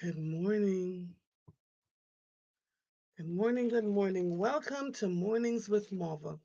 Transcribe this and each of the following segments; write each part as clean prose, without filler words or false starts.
Good morning. Good morning. Good morning. Welcome to Mornings with Marva,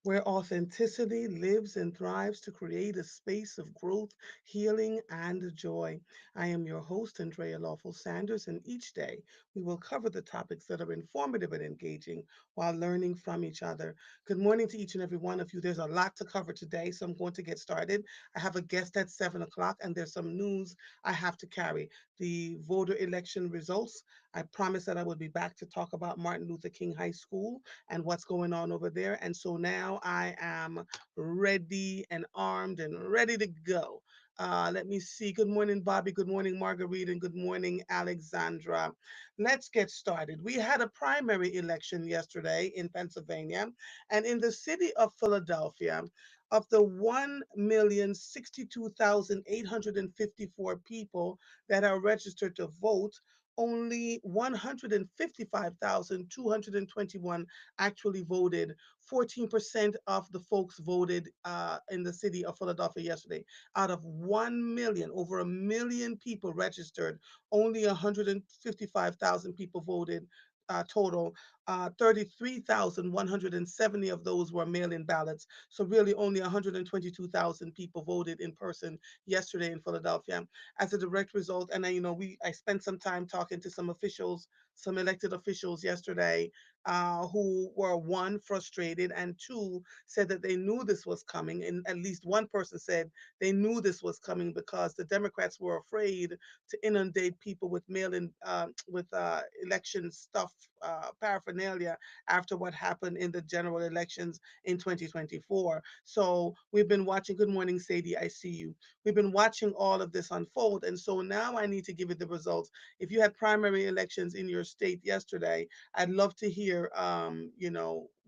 where authenticity lives and thrives to create a space of growth, healing, and joy. I am your host, Andrea Lawful Sanders, and each day we will cover the topics that are informative and engaging while learning from each other. Good morning to each and every one of you. There's a lot to cover today, so I'm going to get started. I have a guest at 7 o'clock, and there's some news I have to carry. The voter election results. I promised that I would be back to talk about Martin Luther King High School and what's going on over there. And so now I am ready and armed and ready to go. Let me see. Good morning, Bobby. Good morning, Marguerite. And good morning, Alexandra. Let's get started. We had a primary election yesterday in Pennsylvania. And in the city of Philadelphia, of the 1,062,854 people that are registered to vote, only 155,221 actually voted. 14% of the folks voted in the city of Philadelphia yesterday. Out of 1 million, over a million people registered, only 155,000 people voted. Total 33,170 of those were mail-in ballots. So really, only 122,000 people voted in person yesterday in Philadelphia as a direct result. And I spent some time talking to some officials, some elected officials yesterday, who were, one, frustrated, and two, said that they knew this was coming. And at least one person said they knew this was coming because the Democrats were afraid to inundate people with mail-in, with election stuff, paraphernalia, after what happened in the general elections in 2024. So we've been watching. Good morning, Sadie. I see you. We've been watching all of this unfold. And so now I need to give you the results. If you had primary elections in your state yesterday, I'd love to hear,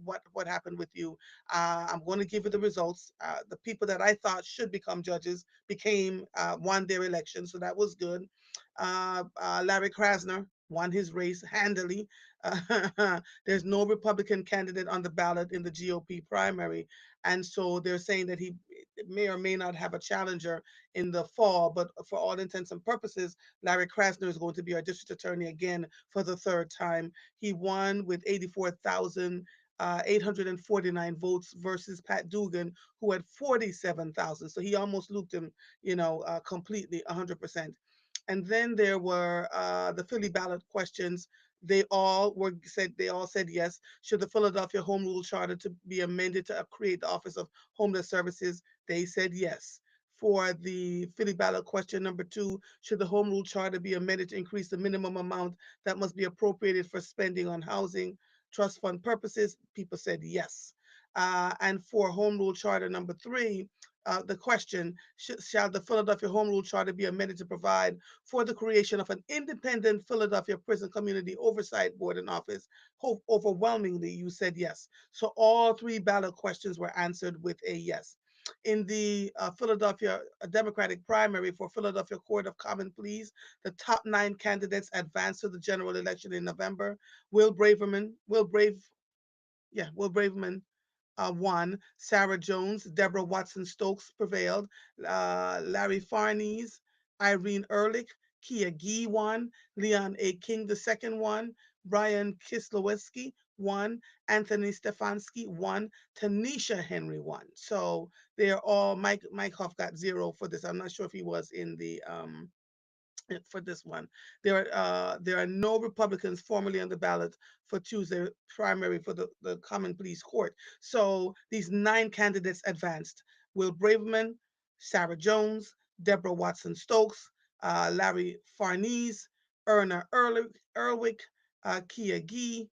what happened with you. I'm going to give you the results. The people that I thought should become judges won their election. So that was good. Larry Krasner won his race handily. There's no Republican candidate on the ballot in the GOP primary. And so they're saying that he may or may not have a challenger in the fall, but for all intents and purposes, Larry Krasner is going to be our district attorney again for the third time. He won with 84,000. 849 votes versus Pat Dugan, who had 47,000. So he almost looped him, completely 100%. And then there were the Philly ballot questions. They all said yes. Should the Philadelphia Home Rule Charter to be amended to create the Office of Homeless Services? They said yes. For the Philly ballot question number two, should the Home Rule Charter be amended to increase the minimum amount that must be appropriated for spending on housing trust fund purposes? People said yes. And for Home Rule Charter number three, the question, shall the Philadelphia Home Rule Charter be amended to provide for the creation of an independent Philadelphia Prison Community Oversight Board and Office? Overwhelmingly, you said yes. So all three ballot questions were answered with a yes. In the Philadelphia Democratic primary for Philadelphia Court of Common Pleas, the top nine candidates advanced to the general election in November. Will Braverman won. Sarah Jones, Deborah Watson Stokes prevailed. Larry Farnese, Irene Ehrlich, Kia Gee won. Leon A. King II won. Brian Kislowski won. Anthony Stefanski won. Tanisha Henry won. So they're all Mike Huff got zero for this. I'm not sure if he was in the for this one. There are no Republicans formally on the ballot for Tuesday primary for the Common Pleas Court. So these nine candidates advanced: Will Braverman, Sarah Jones, Deborah Watson Stokes, Larry Farnese, Erna Erwick, Kia Gee,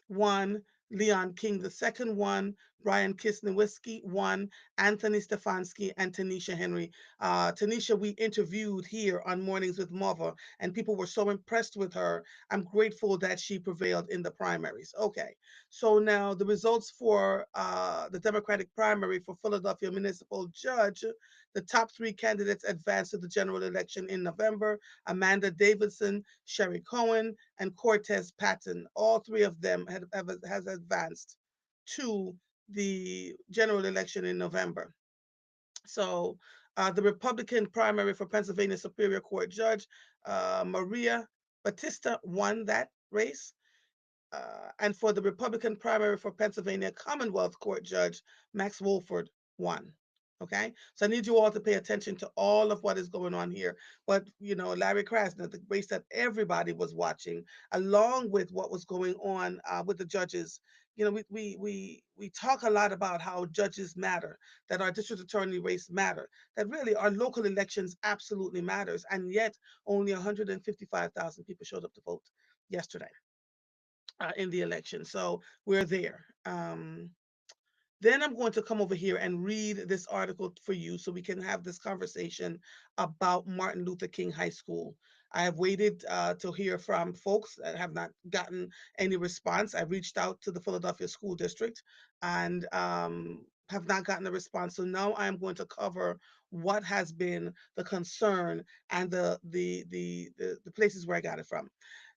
one, Leon King II one, Brian Kisnewski one, Anthony Stefanski, and Tanisha Henry. Tanisha, we interviewed here on Mornings with Marva, and people were so impressed with her. I'm grateful that she prevailed in the primaries. Okay, so now the results for the Democratic primary for Philadelphia Municipal Judge. The top three candidates advanced to the general election in November: Amanda Davidson, Sherry Cohen, and Cortez Patton. All three of them has advanced to the general election in November. So the Republican primary for Pennsylvania Superior Court Judge, Maria Batista won that race. And for the Republican primary for Pennsylvania, Commonwealth Court Judge Max Wolford won. Okay, so I need you all to pay attention to all of what is going on here. But Larry Krasner, the race that everybody was watching, along with what was going on with the judges. We talk a lot about how judges matter, that our district attorney race matter, that really our local elections absolutely matters, and yet only 155,000 people showed up to vote yesterday in the election. So we're there. Then I'm going to come over here and read this article for you so we can have this conversation about Martin Luther King High School. I have waited to hear from folks that have not gotten any response. I reached out to the Philadelphia School District and have not gotten a response. So now I am going to cover what has been the concern and the places where I got it from.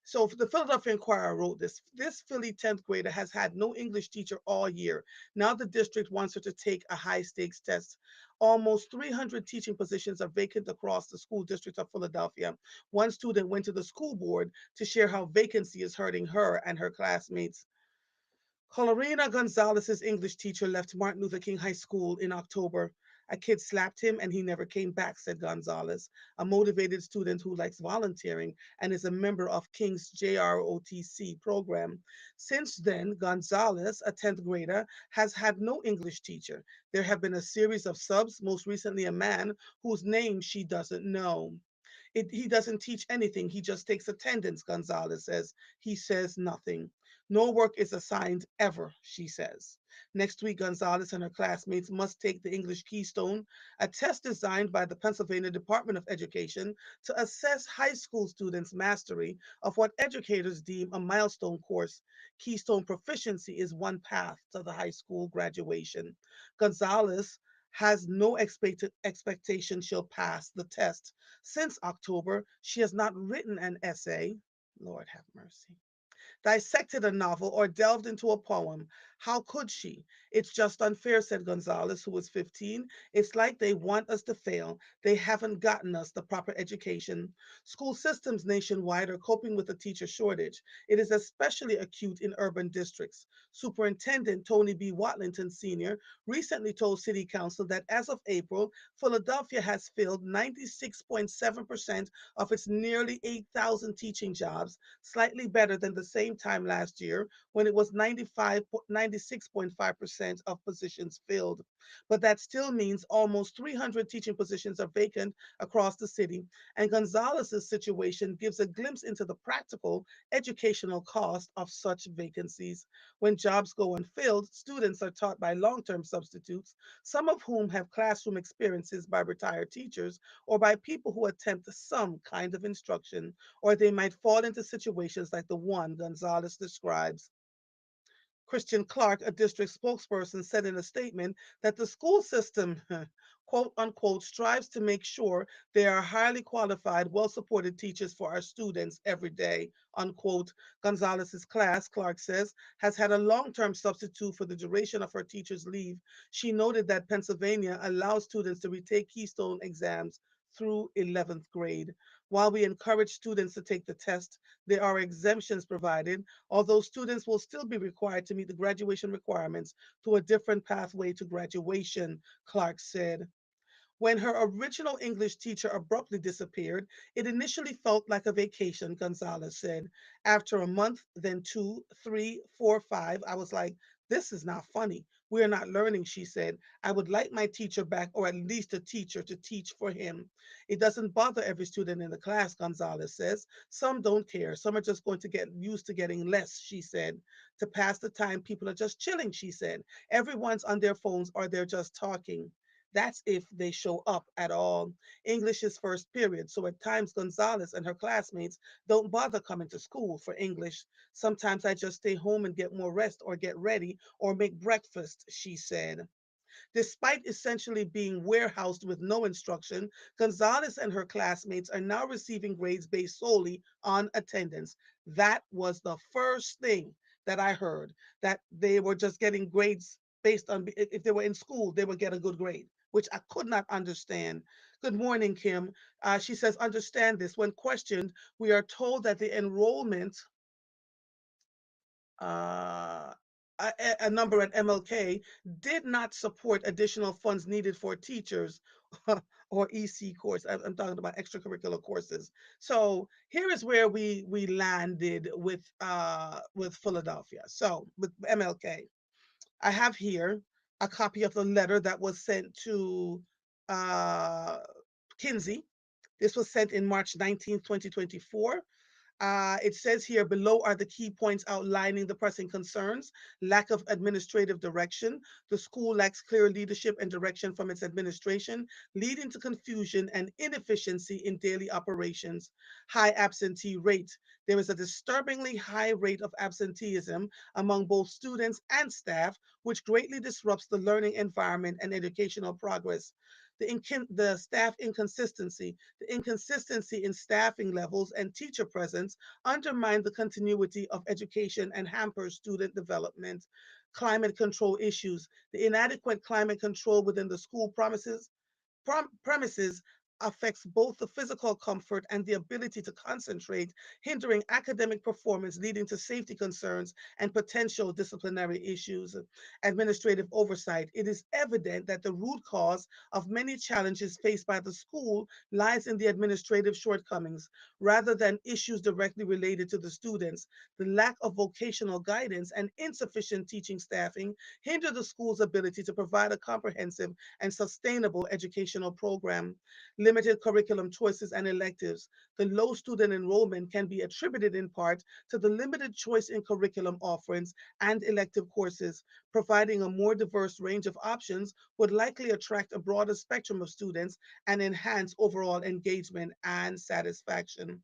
So the Philadelphia Inquirer wrote this. This Philly 10th grader has had no English teacher all year. Now the district wants her to take a high stakes test. Almost 300 teaching positions are vacant across the school district of Philadelphia. One student went to the school board to share how vacancy is hurting her and her classmates. Colorina Gonzalez's English teacher left Martin Luther King High School in October. A kid slapped him and he never came back, said Gonzalez, a motivated student who likes volunteering and is a member of King's JROTC program. Since then, Gonzalez, a 10th grader, has had no English teacher. There have been a series of subs, most recently a man whose name she doesn't know. He doesn't teach anything. He just takes attendance, Gonzalez says. He says nothing. No work is assigned ever, she says. Next week, Gonzalez and her classmates must take the English Keystone, a test designed by the Pennsylvania Department of Education to assess high school students' mastery of what educators deem a milestone course. Keystone proficiency is one path to the high school graduation. Gonzalez has no expectation she'll pass the test. Since October, she has not written an essay. Lord have mercy, dissected a novel, or delved into a poem. How could she? It's just unfair, said Gonzalez, who was 15. It's like they want us to fail. They haven't gotten us the proper education. School systems nationwide are coping with a teacher shortage. It is especially acute in urban districts. Superintendent Tony B. Watlington Sr. recently told City Council that as of April, Philadelphia has filled 96.7% of its nearly 8,000 teaching jobs, slightly better than the same time last year when it was 96.5% of positions filled. But that still means almost 300 teaching positions are vacant across the city. And Gonzalez's situation gives a glimpse into the practical educational cost of such vacancies. When jobs go unfilled, students are taught by long term substitutes, some of whom have classroom experiences by retired teachers or by people who attempt some kind of instruction, or they might fall into situations like the one Gonzalez describes. Christian Clark, a district spokesperson, said in a statement that the school system, quote unquote, strives to make sure there are highly qualified, well supported teachers for our students every day, unquote. Gonzalez's class, Clark says, has had a long term substitute for the duration of her teacher's leave. She noted that Pennsylvania allows students to retake Keystone exams through 11th grade. While we encourage students to take the test, there are exemptions provided, although students will still be required to meet the graduation requirements to a different pathway to graduation, Clark said. When her original English teacher abruptly disappeared, it initially felt like a vacation, Gonzalez said. After a month, then two, three, four, five, I was like, this is not funny. We are not learning, she said. I would like my teacher back, or at least a teacher to teach for him. It doesn't bother every student in the class, Gonzalez says. Some don't care. Some are just going to get used to getting less, she said. To pass the time, people are just chilling, she said. Everyone's on their phones or they're just talking. That's if they show up at all. English is first period, so at times Gonzalez and her classmates don't bother coming to school for English. Sometimes I just stay home and get more rest or get ready or make breakfast, she said. Despite essentially being warehoused with no instruction, Gonzalez and her classmates are now receiving grades based solely on attendance. That was the first thing that I heard, that they were just getting grades based on if they were in school, they would get a good grade, which I could not understand. Good morning, Kim. She says, understand this. When questioned, we are told that the enrollment uh, a number at MLK did not support additional funds needed for teachers or EC course. I'm talking about extracurricular courses. So here is where we landed with Philadelphia. So with MLK, I have here a copy of the letter that was sent to uh, Kinsey. This was sent in March 19th, 2024. It says here below are the key points outlining the pressing concerns: lack of administrative direction. The school lacks clear leadership and direction from its administration, leading to confusion and inefficiency in daily operations. High absentee rate. There is a disturbingly high rate of absenteeism among both students and staff, which greatly disrupts the learning environment and educational progress. The staff inconsistency. The inconsistency in staffing levels and teacher presence undermine the continuity of education and hamper student development. Climate control issues. The inadequate climate control within the school premises affects both the physical comfort and the ability to concentrate, hindering academic performance, leading to safety concerns and potential disciplinary issues. Administrative oversight. It is evident that the root cause of many challenges faced by the school lies in the administrative shortcomings rather than issues directly related to the students. The lack of vocational guidance and insufficient teaching staffing hinder the school's ability to provide a comprehensive and sustainable educational program. Limited curriculum choices and electives. The low student enrollment can be attributed in part to the limited choice in curriculum offerings and elective courses. Providing a more diverse range of options would likely attract a broader spectrum of students and enhance overall engagement and satisfaction.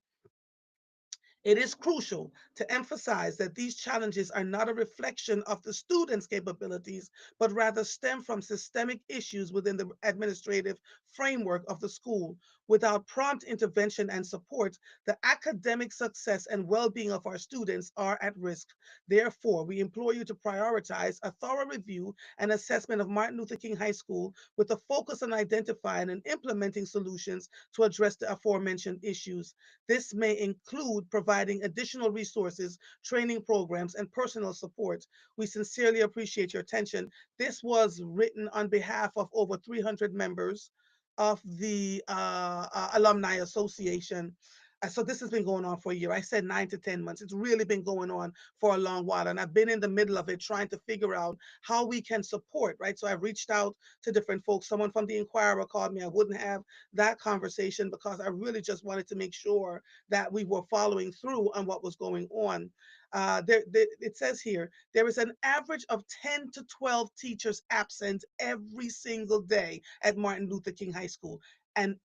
It is crucial to emphasize that these challenges are not a reflection of the students' capabilities, but rather stem from systemic issues within the administrative framework of the school. Without prompt intervention and support, the academic success and well being of our students are at risk. Therefore, we implore you to prioritize a thorough review and assessment of Martin Luther King High School with a focus on identifying and implementing solutions to address the aforementioned issues. This may include providing additional resources, training programs, and personal support. We sincerely appreciate your attention. This was written on behalf of over 300 members of the Alumni Association. So this has been going on for a year. I said 9 to 10 months. It's really been going on for a long while, and I've been in the middle of it trying to figure out how we can support. Right, so I've reached out to different folks. Someone from the Inquirer called me. I wouldn't have that conversation because I really just wanted to make sure that we were following through on what was going on. It says here there is an average of 10 to 12 teachers absent every single day at Martin Luther King High School. And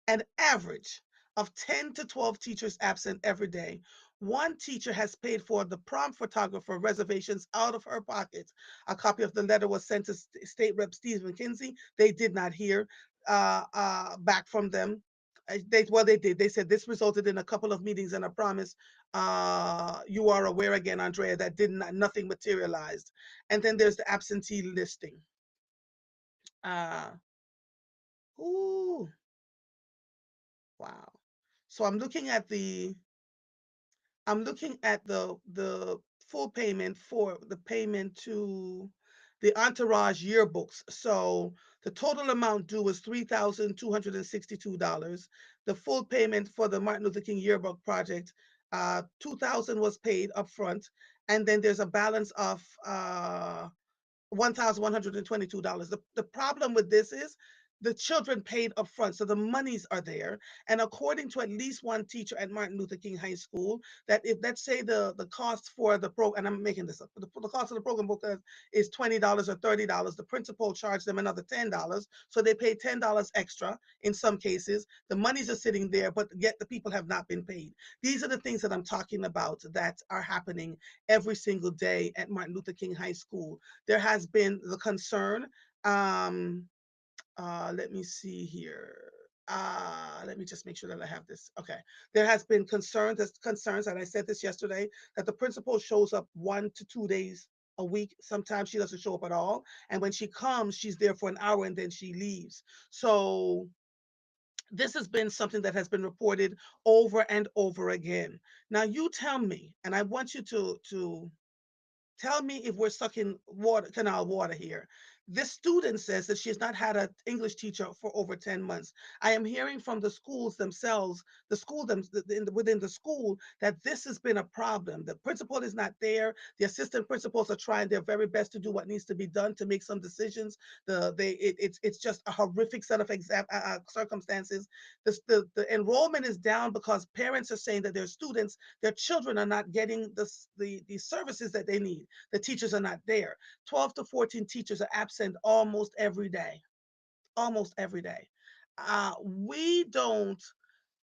an average of 10 to 12 teachers absent every day. One teacher has paid for the prom photographer reservations out of her pocket. A copy of the letter was sent to State Rep Steve McKenzie. They did not hear back from them. They did. They said this resulted in a couple of meetings and a promise. You are aware again, Andrea, that did not nothing materialized. And then there's the absentee listing. Uh, ooh, wow. So I'm looking at the full payment for the payment to the Entourage yearbooks. So the total amount due was $3,262. The full payment for the Martin Luther King yearbook project, 2,000 was paid upfront, and then there's a balance of $1,122. The problem with this is the children paid up front, so the monies are there. And according to at least one teacher at Martin Luther King High School, that if let's say the cost for the program, and I'm making this up, the cost of the program book is $20 or $30. The principal charged them another $10, so they paid $10 extra in some cases. The monies are sitting there, but yet the people have not been paid. These are the things that I'm talking about that are happening every single day at Martin Luther King High School. There has been the concern. Um, let me see here. Let me just make sure that I have this. Okay. There has been concerns, and I said this yesterday, that the principal shows up 1 to 2 days. a week. Sometimes she doesn't show up at all. And when she comes, she's there for an hour and then she leaves. So this has been something that has been reported over and over again. Now you tell me, and I want you to tell me if we're sucking water, canal water here. This student says that she has not had an English teacher for over 10 months. I am hearing from the schools themselves, the school them within the school, that this has been a problem. The principal is not there. The assistant principals are trying their very best to do what needs to be done to make some decisions. It's just a horrific set of circumstances. The enrollment is down because parents are saying that their children are not getting the services that they need. The teachers are not there. 12 to 14 teachers are absent almost every day. Almost every day. We don't,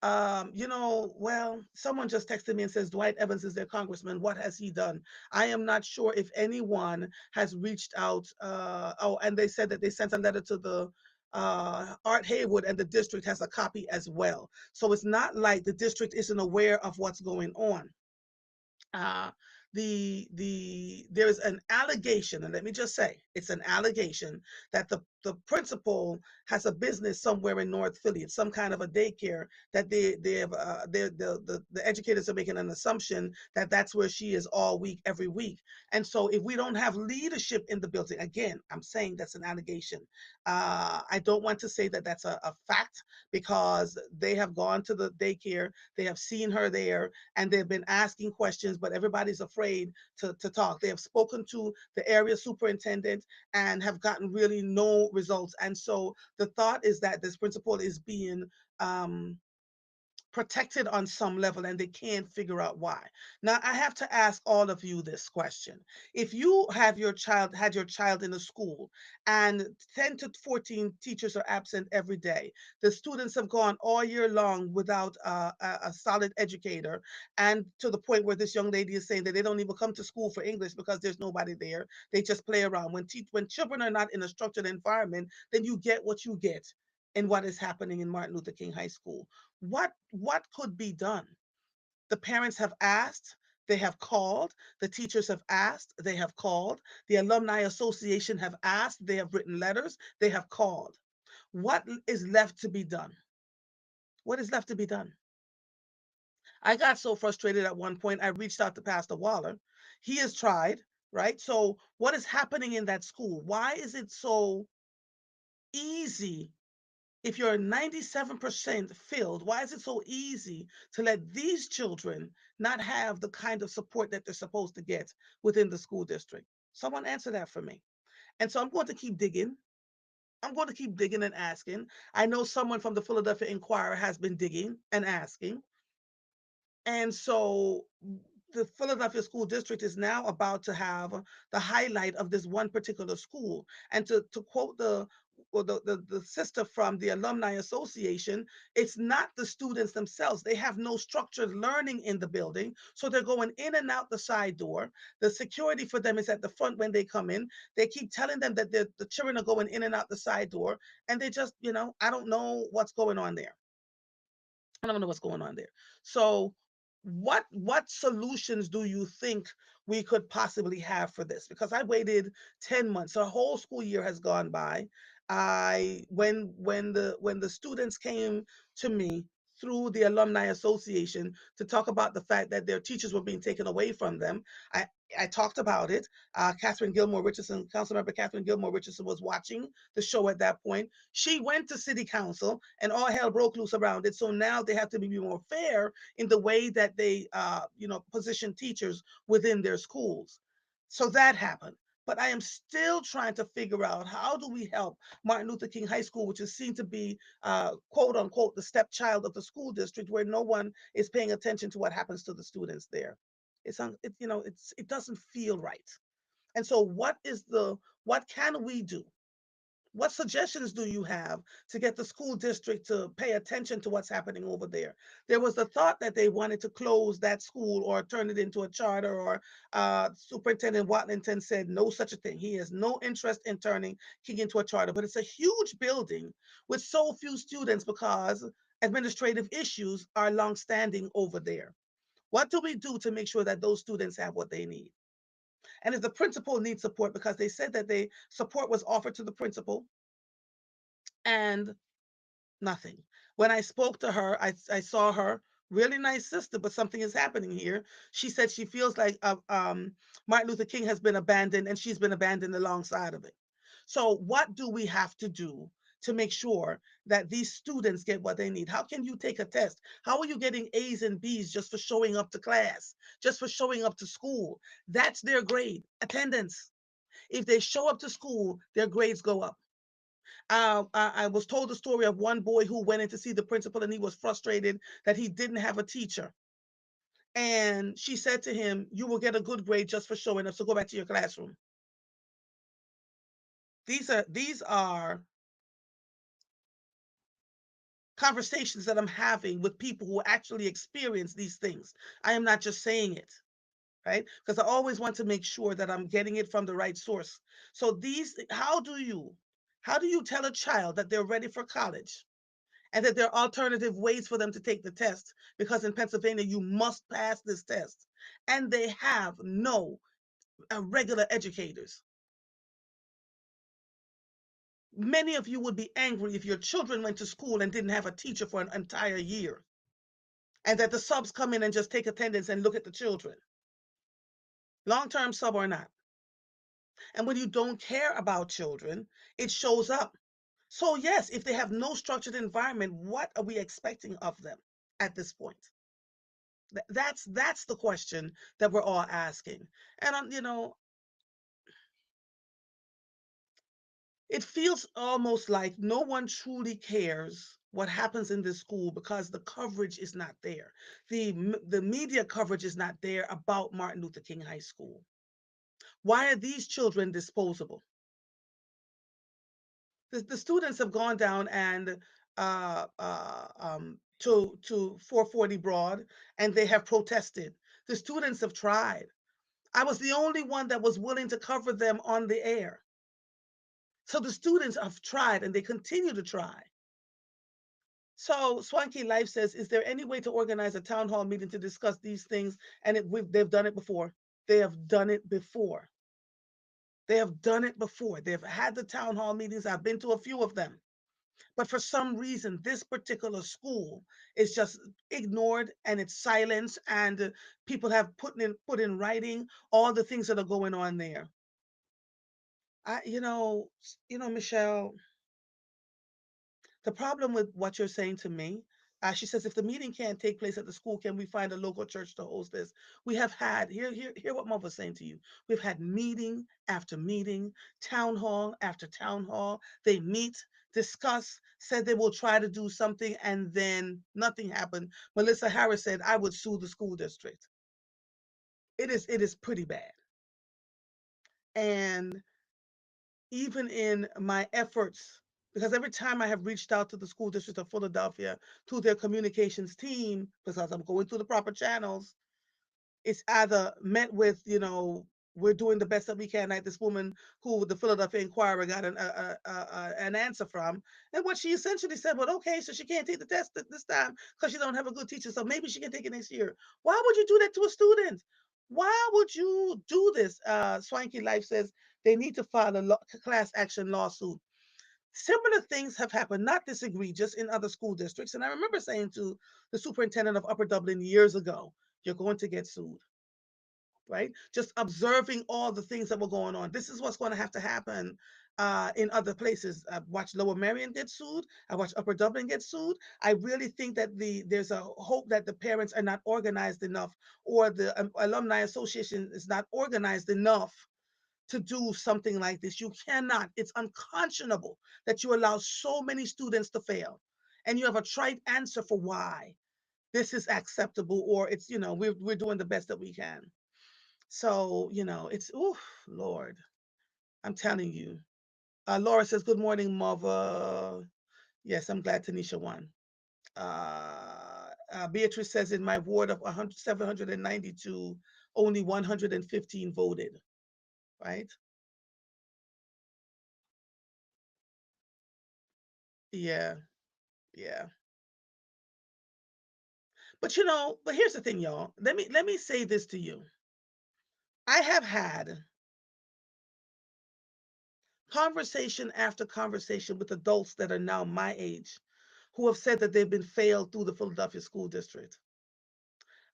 well, someone just texted me and says Dwight Evans is their congressman. What has he done? I am not sure if anyone has reached out. Oh, and they said that they sent a letter to the Art Haywood, and the district has a copy as well. So it's not like the district isn't aware of what's going on. uh, there is an allegation, and let me just say, it's an allegation that the principal has a business somewhere in North Philly. It's some kind of a daycare that they have. The educators are making an assumption that that's where she is all week, every week. And so, if we don't have leadership in the building, again, I'm saying that's an allegation. I don't want to say that that's a fact because they have gone to the daycare, they have seen her there, and they've been asking questions, but everybody's afraid to talk. They have spoken to the area superintendent and have gotten really no results. And so the thought is that this principal is being um, protected on some level and they can't figure out why. Now I have to ask all of you this question. If you have your child in a school and 10 to 14 teachers are absent every day, the students have gone all year long without a solid educator, and to the point where this young lady is saying that they don't even come to school for English because there's nobody there. They just play around. When children are not in a structured environment, then you get what you get in what is happening in Martin Luther King High School. What could be done? The parents have asked, they have called, the teachers have asked, they have called, the alumni association have asked, they have written letters, they have called. What is left to be done? What is left to be done? I got so frustrated at one point, I reached out to Pastor Waller. He has tried, right? So, what is happening in that school? Why is it so easy? If you're 97% filled, why is it so easy to let these children not have the kind of support that they're supposed to get within the school district? Someone answer that for me. And so I'm going to keep digging. I'm going to keep digging and asking. I know someone from the Philadelphia Inquirer has been digging and asking. And so the Philadelphia School District is now about to have the highlight of this one particular school. And to quote the sister from the Alumni Association, it's not the students themselves. They have no structured learning in the building. So they're going in and out the side door. The security for them is at the front when they come in. They keep telling them that the children are going in and out the side door. And they just, I don't know what's going on there. I don't know what's going on there. So what solutions do you think we could possibly have for this? Because I waited 10 months. So a whole school year has gone by. I when the students came to me through the alumni association to talk about the fact that their teachers were being taken away from them. I I talked about it. Catherine Gilmore Richardson, Councilmember Catherine Gilmore Richardson, was watching the show at that point. She went to city council and all hell broke loose around it. So now they have to be more fair in the way that they, position teachers within their schools. So that happened. But I am still trying to figure out how do we help Martin Luther King High School, which is seen to be, quote unquote, the stepchild of the school district, where no one is paying attention to what happens to the students there. It doesn't feel right. And so, what can we do? What suggestions do you have to get the school district to pay attention to what's happening over there? There was the thought that they wanted to close that school or turn it into a charter, or Superintendent Watlington said no such a thing. He has no interest in turning King into a charter, but it's a huge building with so few students because administrative issues are longstanding over there. What do we do to make sure that those students have what they need? And if the principal needs support, because they said that they support was offered to the principal and nothing. When I spoke to her, I saw her, really nice sister, but something is happening here. She said she feels like Martin Luther King has been abandoned and she's been abandoned alongside of it. So, what do we have to do to make sure that these students get what they need? How can you take a test? How are you getting A's and B's just for showing up to class, just for showing up to school? That's their grade, attendance. If they show up to school, their grades go up. I was told the story of one boy who went in to see the principal and he was frustrated that he didn't have a teacher. And she said to him, "You will get a good grade just for showing up, so go back to your classroom." These are conversations that I'm having with people who actually experience these things. I am not just saying it, right? Because I always want to make sure that I'm getting it from the right source. So how do you tell a child that they're ready for college and that there are alternative ways for them to take the test, because in Pennsylvania you must pass this test, and they have no regular educators? Many of you would be angry if your children went to school and didn't have a teacher for an entire year, and that the subs come in and just take attendance and look at the children, long term sub or not. And when you don't care about children, it shows up. So, yes, if they have no structured environment, what are we expecting of them at this point? That's the question that we're all asking. And it feels almost like no one truly cares what happens in this school because the coverage is not there. The media coverage is not there about Martin Luther King High School. Why are these children disposable? The students have gone down and to 440 Broad, and they have protested. The students have tried. I was the only one that was willing to cover them on the air. So the students have tried and they continue to try. So Swanky Life says, is there any way to organize a town hall meeting to discuss these things? And they've done it before. They have done it before. They have done it before. They've had the town hall meetings. I've been to a few of them. But for some reason, this particular school is just ignored and it's silenced, and people have put in writing all the things that are going on there. Michelle, the problem with what you're saying to me, she says, if the meeting can't take place at the school, can we find a local church to host this? We have had, hear what Mom was saying to you. We've had meeting after meeting, town hall after town hall. They meet, discuss, said they will try to do something, and then nothing happened. Melissa Harris said, I would sue the school district. It is pretty bad. And even in my efforts, because every time I have reached out to the school district of Philadelphia, to their communications team, because I'm going through the proper channels, it's either met with, we're doing the best that we can. Like this woman who the Philadelphia Inquirer got an answer from, and what she essentially said, well, okay, so she can't take the test this time because she don't have a good teacher, so maybe she can take it next year. Why would you do that to a student? Why would you do this? Swanky Life says they need to file a class action lawsuit. Similar things have happened, not this egregious, in other school districts. And I remember saying to the superintendent of Upper Dublin years ago, you're going to get sued, right? Just observing all the things that were going on. This is what's going to have to happen in other places. I watched Lower Merion get sued. I watched Upper Dublin get sued. I really think that there's a hope that the parents are not organized enough, or the alumni association is not organized enough to do something like this. You cannot. It's unconscionable that you allow so many students to fail, and you have a trite answer for why this is acceptable, or it's we're doing the best that we can. So, it's, oh, Lord, I'm telling you. Laura says, good morning, mother. Yes, I'm glad Tanisha won. Beatrice says, in my ward of 792, only 115 voted, right? Yeah, yeah. But here's the thing, y'all. Let me say this to you. I have had conversation after conversation with adults that are now my age who have said that they've been failed through the Philadelphia school district.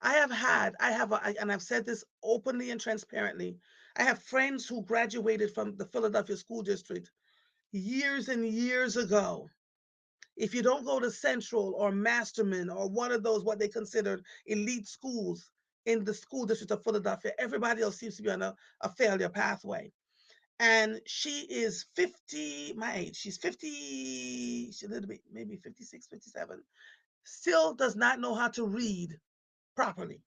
And I've said this openly and transparently. I have friends who graduated from the Philadelphia school district years and years ago. If you don't go to Central or Masterman or one of those, what they considered elite schools in the school district of Philadelphia, everybody else seems to be on a failure pathway. And she is 50, my age. She's 50, she's a little bit, maybe 56, 57. Still does not know how to read properly.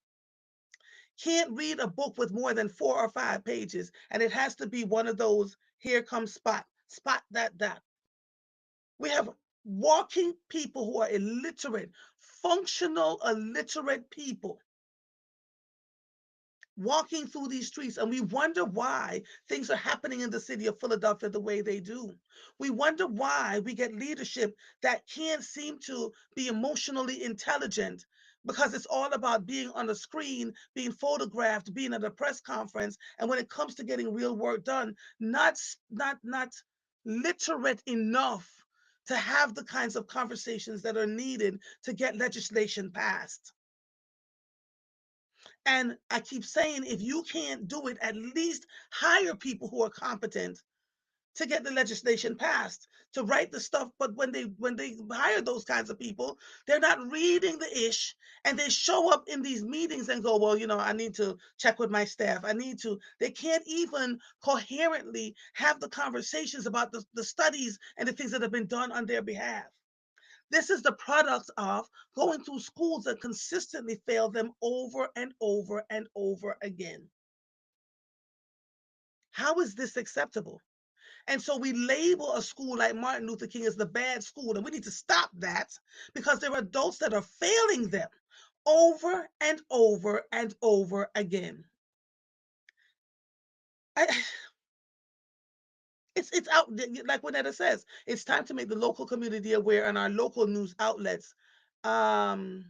Can't read a book with more than 4 or 5 pages. And it has to be one of those, here comes spot that. We have walking people who are illiterate, functional illiterate people walking through these streets, and we wonder why things are happening in the city of Philadelphia the way they do. We wonder why we get leadership that can't seem to be emotionally intelligent, because it's all about being on a screen, being photographed, being at a press conference, and when it comes to getting real work done, not literate enough to have the kinds of conversations that are needed to get legislation passed. And I keep saying, if you can't do it, at least hire people who are competent to get the legislation passed, to write the stuff. But when they hire those kinds of people, they're not reading the ish, and they show up in these meetings and go, well, I need to check with my staff. I need to. They can't even coherently have the conversations about the studies and the things that have been done on their behalf. This is the product of going through schools that consistently fail them over and over and over again. How is this acceptable? And so we label a school like Martin Luther King as the bad school, and we need to stop that, because there are adults that are failing them over and over and over again. I, it's out, like Winetta says, it's time to make the local community aware, and our local news outlets. Um,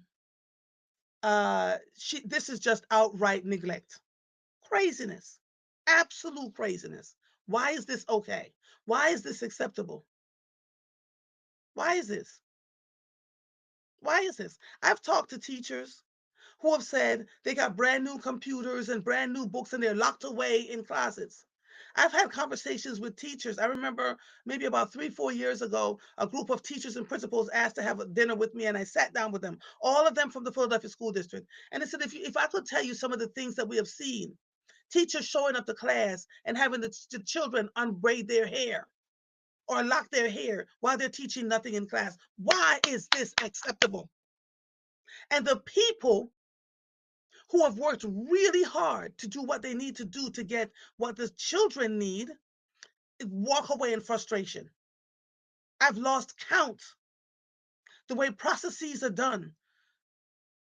this is just outright neglect. Craziness. Absolute craziness. Why is this okay? Why is this acceptable? Why is this? Why is this? I've talked to teachers who have said they got brand new computers and brand new books, and they're locked away in closets. I've had conversations with teachers. I remember maybe about 3, 4 years ago, a group of teachers and principals asked to have a dinner with me, and I sat down with them, all of them from the Philadelphia School District. And they said, if I could tell you some of the things that we have seen, teachers showing up to class and having the children unbraid their hair or lock their hair while they're teaching nothing in class. Why is this acceptable? And the people who have worked really hard to do what they need to do to get what the children need walk away in frustration. I've lost count. The way processes are done,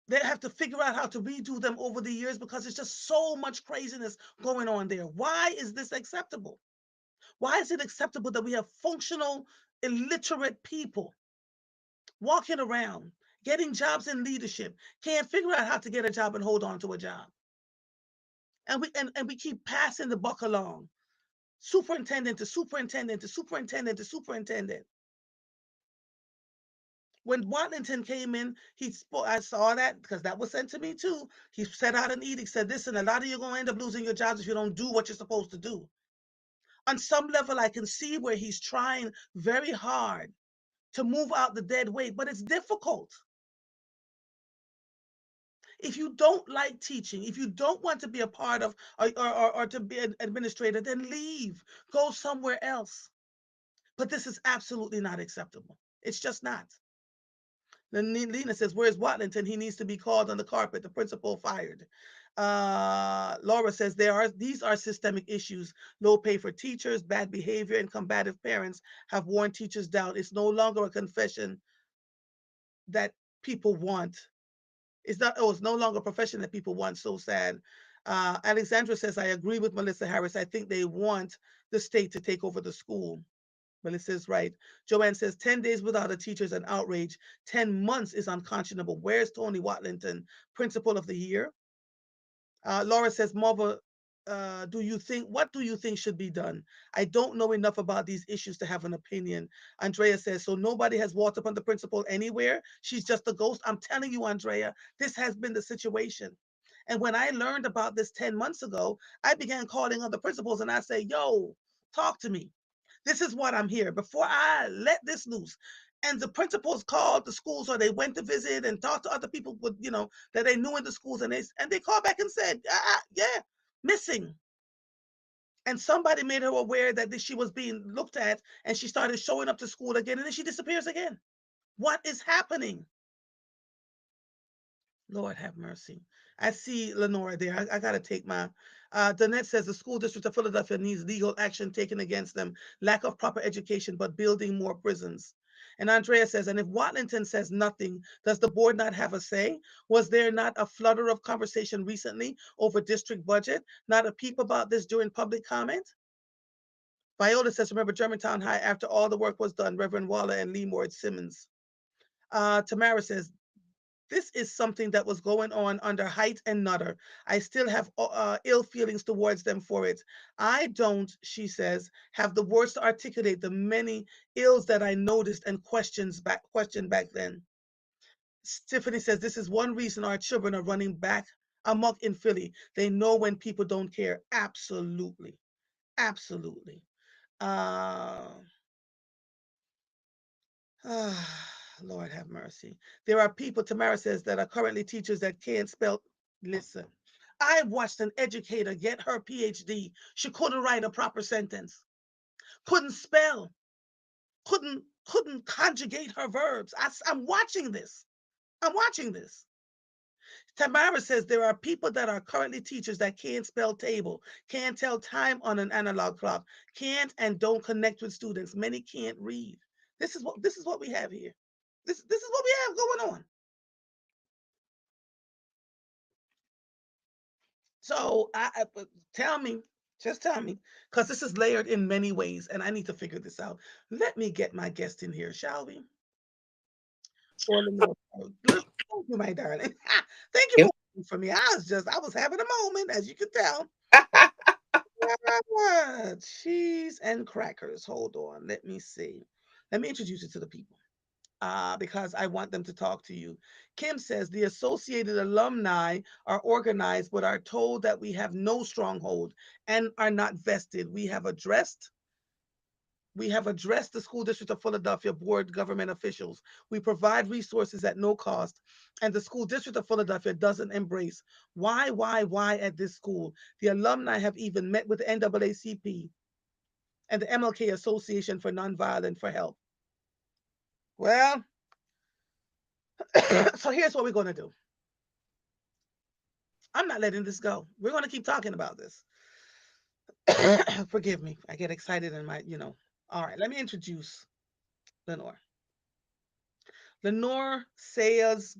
they have to figure out how to redo them over the years, because it's just so much craziness going on there. Why is this acceptable? Why is it acceptable that we have functional, illiterate people walking around, getting jobs in leadership, can't figure out how to get a job and hold on to a job? And we keep passing the buck along, superintendent to superintendent to superintendent to superintendent. When Watlington came in, he spoke. I saw that because that was sent to me too. He set out an edict, said, "Listen, a lot of you are going to end up losing your jobs if you don't do what you're supposed to do." On some level, I can see where he's trying very hard to move out the dead weight, but it's difficult. If you don't like teaching, if you don't want to be a part of, or to be an administrator, then leave, go somewhere else. But this is absolutely not acceptable. It's just not. Then Lena says, "Where's Watlington? He needs to be called on the carpet. The principal fired." Laura says, these are systemic issues. Low pay for teachers, bad behavior, and combative parents have worn teachers down. It's no longer a confession that people want. It's no longer a profession that people want. So sad. Alexandra says, "I agree with Melissa Harris. I think they want the state to take over the school." Melissa's right. Joanne says, 10 days without a teacher is an outrage. 10 months is unconscionable. Where's Tony Watlington, principal of the year? Laura says, Marva do you think, what do you think should be done? I don't know enough about these issues to have an opinion. Andrea says, so nobody has walked upon the principal anywhere. She's just a ghost. I'm telling you, Andrea, this has been the situation. And when I learned about this 10 months ago, I began calling other principals and I say, yo, talk to me. This is what I'm here. Before I let this loose. And the principals called the schools, or they went to visit and talked to other people with, that they knew in the schools, and they called back and said, yeah, missing. And somebody made her aware that she was being looked at, and she started showing up to school again, and then she disappears again. What is happening? Lord have mercy. I see Lenora there. I got to take my. Danette says the school district of Philadelphia needs legal action taken against them. Lack of proper education, but building more prisons. And Andrea says, and if Watlington says nothing, does the board not have a say? Was there not a flutter of conversation recently over district budget? Not a peep about this during public comment? Viola says, remember Germantown High after all the work was done, Reverend Waller and Lee Simmons. Tamara says, this is something that was going on under Height and Nutter. I still have ill feelings towards them for it. I don't, she says, have the words to articulate the many ills that I noticed and questioned back then. Tiffany says this is one reason our children are running back amok in Philly. They know when people don't care. Absolutely, absolutely. Uh, Lord have mercy. There are people, Tamara says, that are currently teachers that can't spell. Listen, I watched an educator get her PhD. She couldn't write a proper sentence, couldn't spell, couldn't conjugate her verbs. I'm watching this. I'm watching this. Tamara says there are people that are currently teachers that can't spell table, can't tell time on an analog clock, can't and don't connect with students. Many can't read. This is what we have here. This is what we have going on. So tell me, just tell me, because this is layered in many ways, and I need to figure this out. Let me get my guest in here, shall we? Or Lenore. Thank you, my darling. Thank you for waiting for me. I was having a moment, as you can tell. Cheese and crackers. Hold on. Let me see. Let me introduce you to the people. Because I want them to talk to you. Kim says the associated alumni are organized but are told that we have no stronghold and are not vested. We have addressed the school district of Philadelphia board government officials. We provide resources at no cost, and the school district of Philadelphia doesn't embrace. Why at this school? The alumni have even met with the NAACP and the MLK Association for Nonviolent for help. Well, so here's what we're going to do. I'm not letting this go. We're going to keep talking about this. Forgive me. I get excited and All right, let me introduce Lenore. Lenore Sears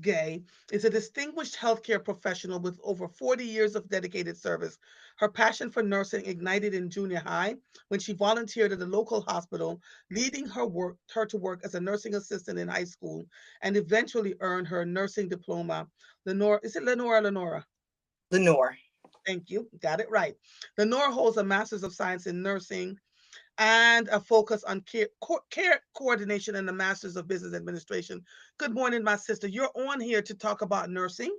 Gay is a distinguished healthcare professional with over 40 years of dedicated service. Her passion for nursing ignited in junior high when she volunteered at a local hospital, leading her to work as a nursing assistant in high school and eventually earned her nursing diploma. Lenore, is it Lenore or Lenora? Lenore. Thank you. Got it right. Lenore holds a Master's of Science in Nursing and a focus on care coordination and a Master's of Business Administration. Good morning, my sister. You're on here to talk about nursing,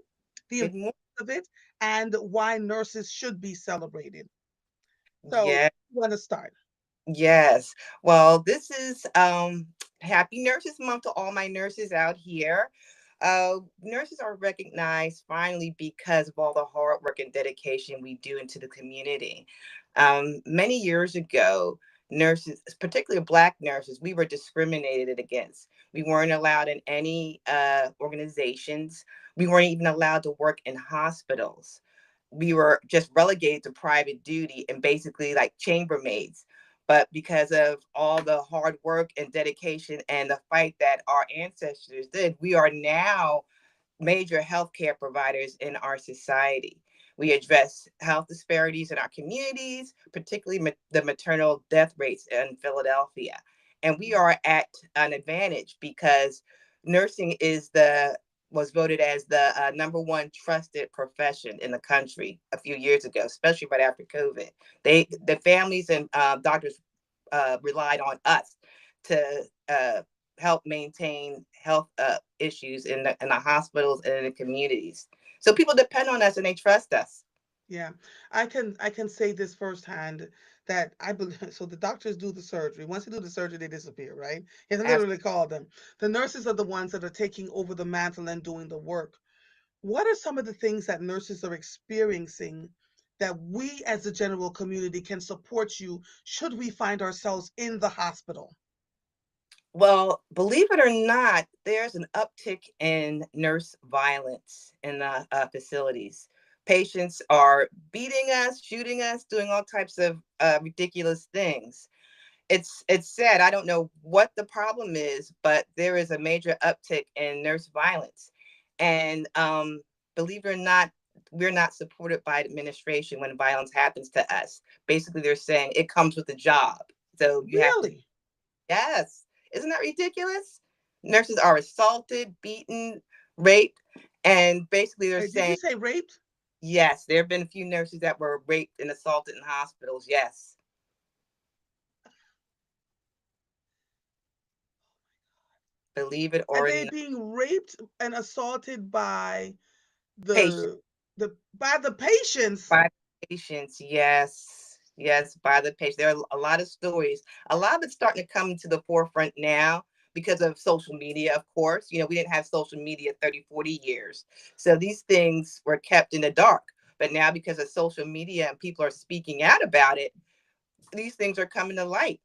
the Good importance morning. of it, and why nurses should be celebrated. So, Yeah. you want to start? Yes. Well, this is Happy Nurses Month to all my nurses out here. Nurses are recognized finally because of all the hard work and dedication we do into the community. Many years ago, nurses, particularly Black nurses, we were discriminated against. We weren't allowed in any organizations. We weren't even allowed to work in hospitals. We were just relegated to private duty and basically like chambermaids. But because of all the hard work and dedication and the fight that our ancestors did, we are now major healthcare providers in our society. We address health disparities in our communities, particularly the maternal death rates in Philadelphia. And we are at an advantage because nursing is was voted as the number one trusted profession in the country a few years ago, especially right after COVID. The families and doctors relied on us to help maintain health issues in the hospitals and in the communities. So people depend on us and they trust us. Yeah, I can say this firsthand that I believe. So the doctors do the surgery. Once they do the surgery, they disappear, right? You have to Absolutely. literally call them. The nurses are the ones that are taking over the mantle and doing the work. What are some of the things that nurses are experiencing that we as the general community can support you should we find ourselves in the hospital? Well, believe it or not, there's an uptick in nurse violence in the facilities. Patients are beating us, shooting us, doing all types of ridiculous things. It's sad. I don't know what the problem is, but there is a major uptick in nurse violence, and believe it or not, we're not supported by administration when violence happens to us. Basically, they're saying it comes with the job, so you have to. Really? Yes, isn't that ridiculous? Nurses are assaulted, beaten, raped, and basically they're Did you saying say raped? yes. There have been a few nurses that were raped and assaulted in hospitals. Yes, believe it Are or they not. being raped and assaulted by Patients. the by the patients? By the patients, yes. Yes, by the patients. There are a lot of stories. A lot of it's starting to come to the forefront now because of social media, of course. We didn't have social media 30, 40 years. So these things were kept in the dark. But now because of social media and people are speaking out about it, these things are coming to light.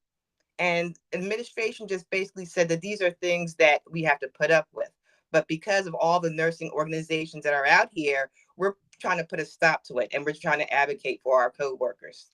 And administration just basically said that these are things that we have to put up with. But because of all the nursing organizations that are out here, we're trying to put a stop to it and we're trying to advocate for our coworkers.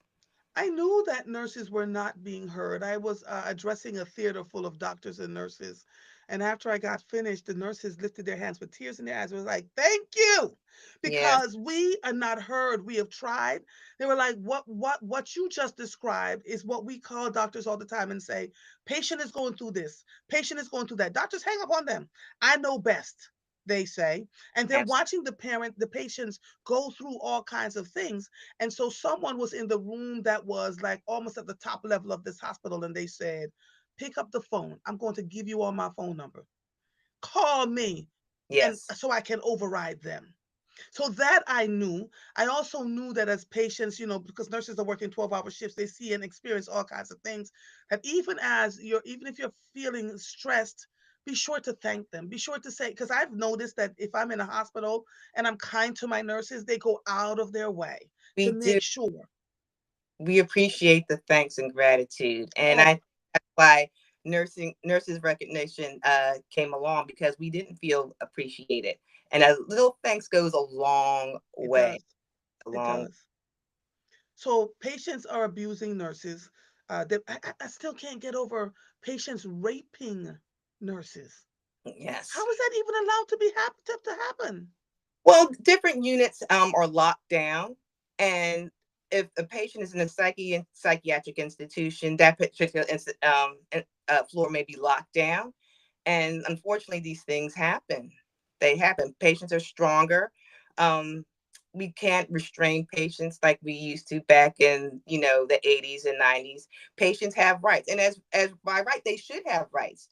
I knew that nurses were not being heard. I was addressing a theater full of doctors and nurses. And after I got finished, the nurses lifted their hands with tears in their eyes. It was like, thank you, Yes, because we are not heard. We have tried. They were like, what you just described is what we call doctors all the time and say, patient is going through this, patient is going through that. Doctors hang up on them. I know best, they say. And they're absolutely. watching the patients go through all kinds of things, and so someone was in the room that was like almost at the top level of this hospital, and they said, pick up the phone. I'm going to give you all my phone number. Call me, and Yes, so I can override them. So that I knew. I also knew that as patients, because nurses are working 12-hour shifts, they see and experience all kinds of things. That even if you're feeling stressed, be sure to thank them. Be sure to say, because I've noticed that if I'm in a hospital and I'm kind to my nurses, they go out of their way to we do. make sure. We appreciate the thanks and gratitude. And I Oh, think that's why nurses recognition came along because we didn't feel appreciated. And a little thanks goes a long it way. does. A It long does. So patients are abusing nurses. I still can't get over patients raping nurses. yes. How is that even allowed to happen? Well, different units are locked down, and if a patient is in a psychiatric institution, that particular floor may be locked down. And unfortunately, these things happen. They happen. Patients are stronger. Um, we can't restrain patients like we used to back in the 80s and 90s. Patients have rights, and as by right, they should have rights.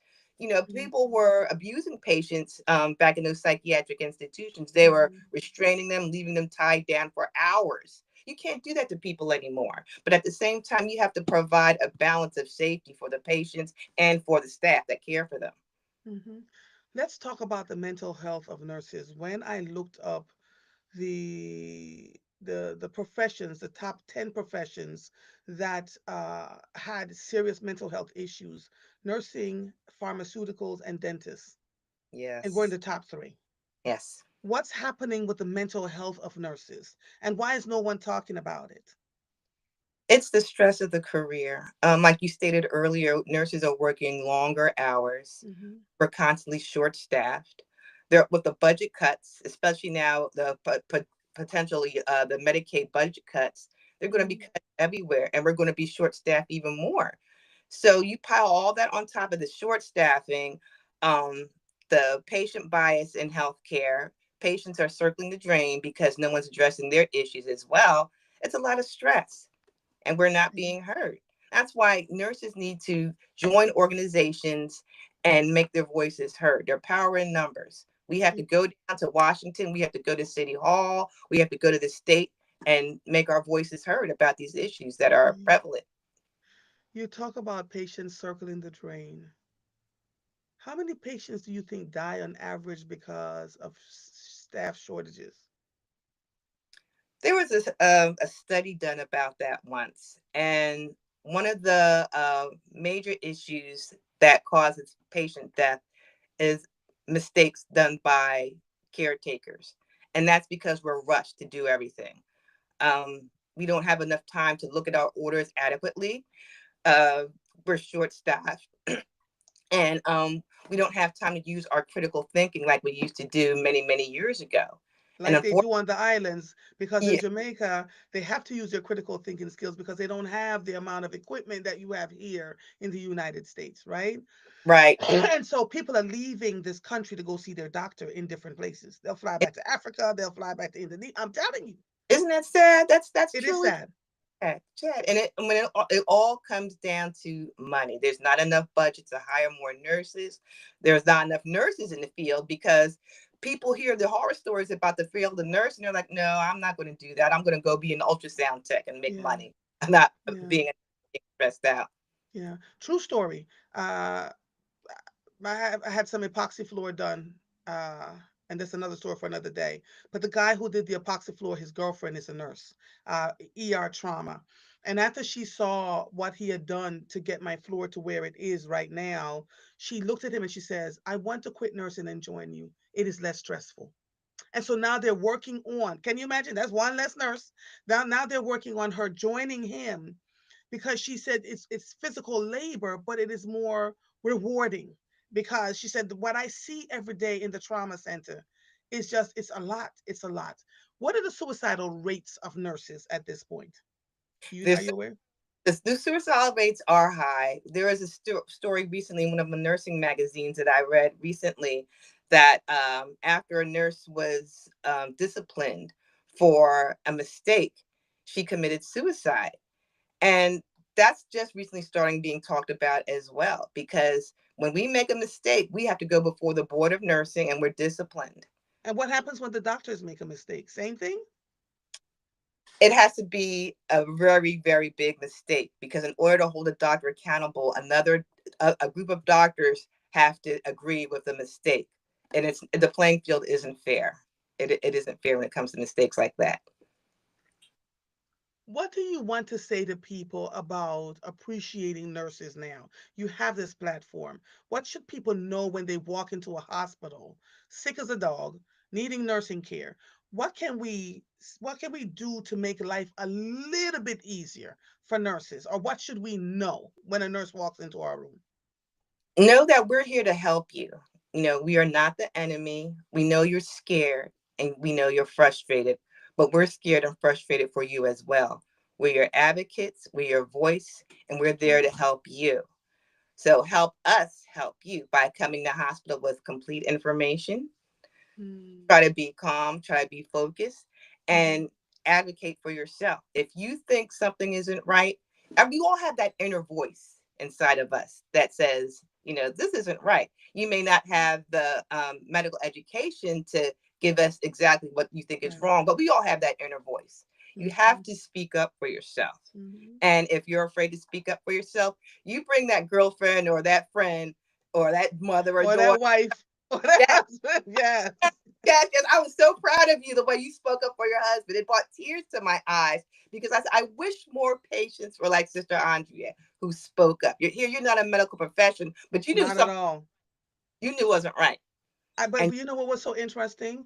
Mhm, People were abusing patients back in those psychiatric institutions. They were mhm, restraining them, leaving them tied down for hours. You can't do that to people anymore. But at the same time, you have to provide a balance of safety for the patients and for the staff that care for them. mhm. Let's talk about the mental health of nurses. When I looked up the professions, the top 10 professions that had serious mental health issues, nursing, pharmaceuticals, and dentists, and we're in Yes. the top three. Yes. What's happening with the mental health of nurses, and why is no one talking about it? It's the stress of the career. Like you stated earlier, nurses are working longer hours. Hmm. We're constantly short staffed. There with the budget cuts, especially now potentially the Medicaid budget cuts, they're going to be Hmm. cut everywhere, and we're going to be short staffed even more. So you pile all that on top of the short staffing, um, the patient bias in healthcare. Patients are circling the drain because no one's addressing their issues as well. It's a lot of stress, and we're not Mm, being heard. That's why nurses need to join organizations and make their voices heard. Their power in numbers. We have to mm, go down to Washington. We have to go to City Hall. We have to go to the state and make our voices heard about these issues that are mm. prevalent. You talk about patients circling the drain. How many patients do you think die on average because of staff shortages? There was a study done about that once, and one of the major issues that causes patient death is mistakes done by caretakers. And that's because we're rushed to do everything. We don't have enough time to look at our orders adequately. Uh, we're short staffed. And we don't have time to use our critical thinking like we used to do many, many years ago. And Like they unfortunately, do on the islands, because in yeah, Jamaica, they have to use their critical thinking skills because they don't have the amount of equipment that you have here in the United States, right? right. And so people are leaving this country to go see their doctor in different places. They'll fly back to Africa, they'll fly back to Indonesia. I'm telling you, Isn't that sad? That's it is truly sad. sad. Sad. And it all comes down to money. There's not enough budget to hire more nurses. There's not enough nurses in the field because people hear the horror stories about the field of nurse and they're like, no, I'm not going to do that. I'm going to go be an ultrasound tech and make Yeah, money. I'm not yeah, being stressed out. yeah. True story. I had some epoxy floor done, uh, and that's another story for another day. But the guy who did the epoxy floor, his girlfriend is a nurse, ER trauma. And after she saw what he had done to get my floor to where it is right now, she looked at him and she says, I want to quit nursing and join you. It is less stressful. And so now they're working on, can you imagine? That's one less nurse. Now they're working on her joining him because she said it's physical labor, but it is more rewarding because she said what I see every day in the trauma center is just it's a lot. It's a lot. What are the suicidal rates of nurses at this point? Are There's you aware? the suicide rates are high. There is a story recently in one of the nursing magazines that I read recently that after a nurse was disciplined for a mistake, she committed suicide. And that's just recently starting being talked about as well, because when we make a mistake, we have to go before the board of nursing and we're disciplined. And what happens when the doctors make a mistake? Same thing. It has to be a very, very big mistake because in order to hold a doctor accountable, a group of doctors have to agree with the mistake, and it's the playing field isn't fair. It isn't fair when it comes to mistakes like that. What do you want to say to people about appreciating nurses now? You have this platform. What should people know when they walk into a hospital, sick as a dog, needing nursing care? What can we do to make life a little bit easier for nurses? Or what should we know when a nurse walks into our room? Know that we're here to help you. We are not the enemy. We know you're scared and we know you're frustrated, but we're scared and frustrated for you as well. We're your advocates, we're your voice, and we're there to help you. So help us help you by coming to hospital with complete information. Mm, Try to be calm, try to be focused, mhm, and advocate for yourself. If you think something isn't right, and we all have that inner voice inside of us that says, this isn't right. You may not have the medical education to give us exactly what you think is right. wrong, but we all have that inner voice. You have Mhm, to speak up for yourself. mhm. And if you're afraid to speak up for yourself, you bring that girlfriend or that friend or that mother or Or that daughter. wife, or that Yes, husband. Yes. yes, yes. I was so proud of you the way you spoke up for your husband. It brought tears to my eyes because I wish more patients were like Sister Andrea who spoke up. You're here, you're not a medical profession, but you knew Not at something all. you knew wasn't right. But And you know what was so interesting?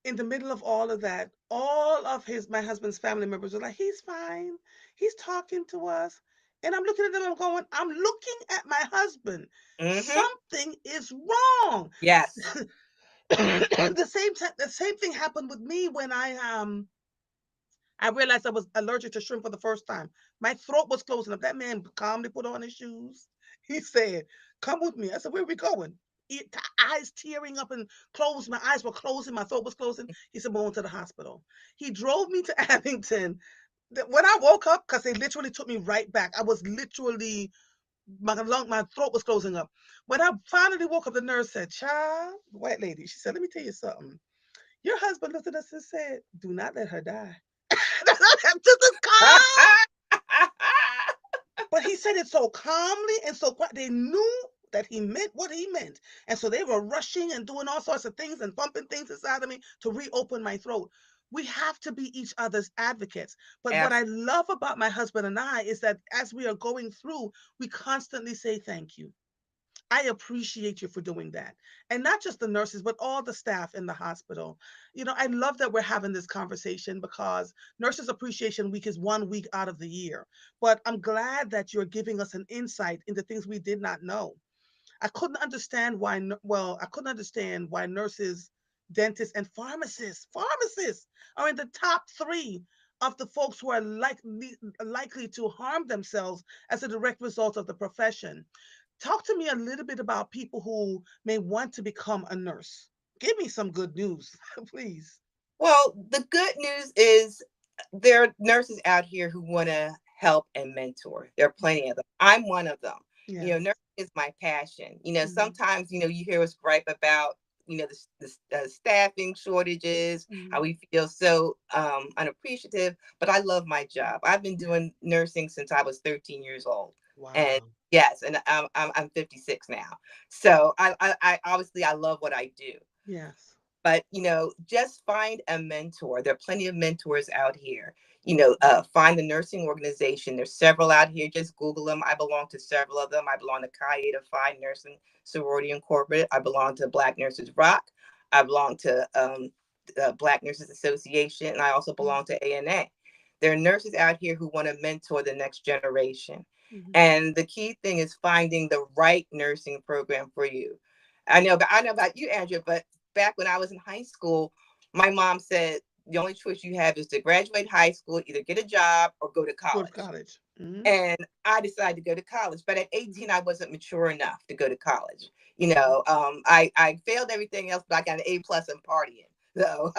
In the middle of all of that, all of my husband's family members were like, he's fine. He's talking to us. And I'm looking at them, I'm looking at my husband. mm-hmm, Something is wrong. yes. The same thing happened with me when I realized I was allergic to shrimp for the first time. My throat was closing up. That man calmly put on his shoes. He said, come with me. I said, where are we going? eyes tearing up and closed. My eyes were closing. My throat was closing. He said, "We're going to the hospital." He drove me to Abington. When I woke up, because they literally took me right back, I was literally, my throat was closing up. When I finally woke up, the nurse said, "Child, white lady," she said, "Let me tell you something. Your husband looked at us and said, 'Do not let her die.'" Just as calm, but he said it so calmly and so quiet. They knew that he meant what he meant. And so they were rushing and doing all sorts of things and bumping things inside of me to reopen my throat. We have to be each other's advocates. But what I Absolutely. love about my husband and I is that as we are going through, we constantly say thank you. I appreciate you for doing that. And not just the nurses, but all the staff in the hospital. I love that we're having this conversation because Nurses Appreciation Week is 1 week out of the year. But I'm glad that you're giving us an insight into things we did not know. I couldn't understand why nurses, dentists, and pharmacists are in the top three of the folks who are likely to harm themselves as a direct result of the profession. Talk to me a little bit about people who may want to become a nurse. Give me some good news, please. Well, the good news is there are nurses out here who want to help and mentor. There are plenty of them. I'm one of them. Yes. Nursing is my passion. Mm-hmm. Sometimes, you hear us gripe about, the staffing shortages, Mm-hmm. how we feel so unappreciative, but I love my job. I've been Yeah. doing nursing since I was 13 years old. And Wow. yes, and I'm 56 now. So I obviously I love what I do. Yes. But just find a mentor. There are plenty of mentors out here. Find the nursing organization. There's several out here. Just Google them. I belong to several of them. I belong to Chi Eta Phi Nursing Sorority Incorporated. I belong to Black Nurses Rock. I belong to the Black Nurses Association, and I also belong to ANA. There are nurses out here who want to mentor the next generation. Mm-hmm. And the key thing is finding the right nursing program for you. I know about you, Andrea, but back when I was in high school, my mom said the only choice you have is to graduate high school, either get a job or go to Go to college. college. Mm-hmm. And I decided to go to college. But at Mm-hmm. 18, I wasn't mature enough to go to college. Mm-hmm. I failed everything else, but I got an A plus in partying. So,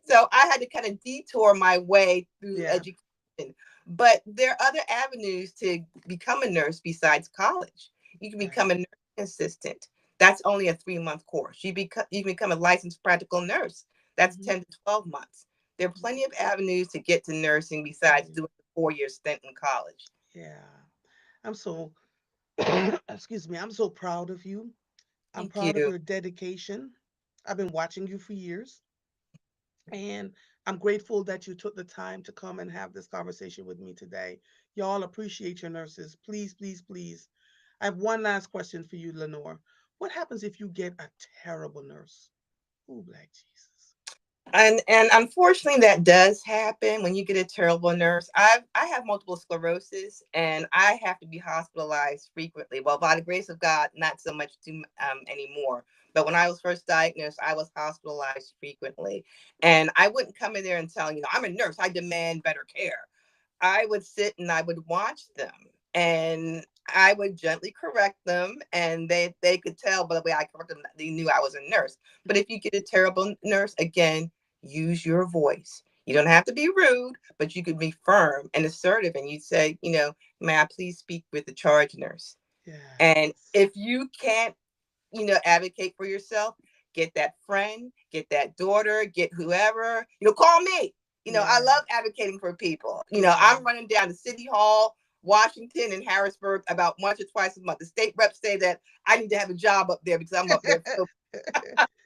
so I had to kind of detour my way through Yeah. education. But there are other avenues to become a nurse besides college. You can Right. become a nursing assistant. That's only a 3 month course. You can become a licensed practical nurse. That's Mm-hmm. 10 to 12 months. There are Mm-hmm. plenty of avenues to get to nursing besides Right. doing a 4 year stint in college. Yeah. I'm so excuse me. I'm so proud of you. I'm Thank proud of you. your dedication. I've been watching you for years, and I'm grateful that you took the time to come and have this conversation with me today. Y'all appreciate your nurses. Please, please, please. I have one last question for you, Lenore. What happens if you get a terrible nurse? Oh, Black Jesus. And unfortunately that does happen when you get a terrible nurse. I have multiple sclerosis and I have to be hospitalized frequently. Well, by the grace of God, not so much anymore. But when I was first diagnosed, I was hospitalized frequently. And I wouldn't come in there and tell, I'm a nurse, I demand better care. I would sit and I would watch them and I would gently correct them, and they could tell by the way I corrected them that they knew I was a nurse. But if you get a terrible nurse, again, use your voice. You don't have to be rude, but you could be firm and assertive, and you'd say, may I please speak with the charge nurse? And Yes. if you can't, advocate for yourself, get that friend, get that daughter, get whoever, call me. I love Yes. advocating for people. Yeah. I'm running down to City Hall, Washington, and Harrisburg about once or twice a month. The state reps say that I need to have a job up there because I'm up there. So,